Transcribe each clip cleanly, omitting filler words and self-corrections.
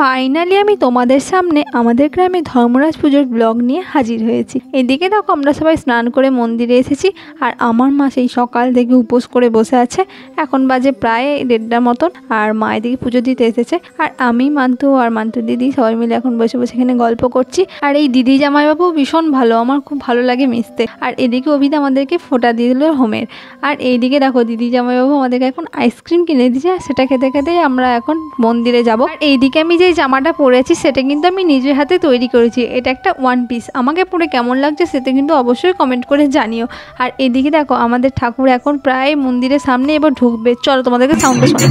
Finally আমি তোমাদের সামনে আমাদের গ্রামে ধর্মরাজ পুজোর ব্লগ নিয়ে হাজির হয়েছি। এদিকে দেখো আমরা সবাই স্নান করে মন্দিরে এসেছি, আর আমার মা সেই সকাল থেকে উপোস করে বসে আছে। এখন বাজে প্রায় 1:30 মতন, আর মা এদিকে পুজো দিতে এসেছে, আর আমি মান্তু আর মান্তু দিদি সবাই মিলে এখন বসে বসে এখানে গল্প করছি। আর এই দিদি জামাইবাবু ভীষণ ভালো, আমার খুব ভালো লাগে মিশতে। আর এদিকে অভিদা আমাদেরকে ফোঁটা দিয়ে দিল হোমের। আর এইদিকে দেখো দিদি জামাইবাবু আমাদেরকে এখন আইসক্রিম কিনে দিয়েছে, সেটা খেতে খেতেই আমরা এখন মন্দিরে যাব। আর এইদিকে আমি যে জামাটা পরেছি সেটা কিন্তু আমি নিজের হাতে তৈরি করেছি। এটা একটা 1 পিস। আমাকে পরে কেমন লাগছে সেটা কিন্তু অবশ্যই কমেন্ট করে জানিও। আর এদিকে দেখো আমাদের ঠাকুর এখন প্রায় মন্দিরের সামনে এবার ঢুকবে। চলো তোমাদেরকে সাউন্ডটা শোনাই।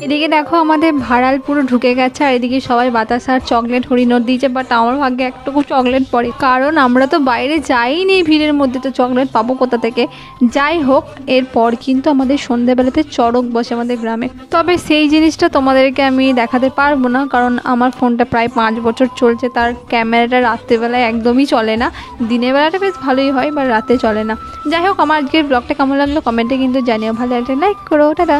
এদিকে দেখো আমাদের ভাড়াল পুরো ঢুকে গেছে, আর এদিকে সবাই বাতাসা আর চকলেট হরিণর দিয়েছে। বাট আমার ভাগ্যে একটুকু চকলেট পড়ে, কারণ আমরা তো বাইরে যাইনি ভিড়ের মধ্যে, তো চকলেট পাবো কোথা থেকে। যাই হোক, এরপর কিন্তু আমাদের সন্ধ্যেবেলাতে চড়ক বসে আমাদের গ্রামে। তবে সেই জিনিসটা তোমাদেরকে আমি দেখাতে পারবো না, কারণ আমার ফোনটা প্রায় 5 বছর চলছে, তার ক্যামেরাটা রাত্রেবেলায় একদমই চলে না। দিনের বেলাটা বেশ ভালোই হয়, বা রাতে চলে না। যাই হোক, আমার আজকের ব্লগটা কেমন লাগলো কমেন্টে কিন্তু জানিও। ভালো একটা লাইক করো। টাটা।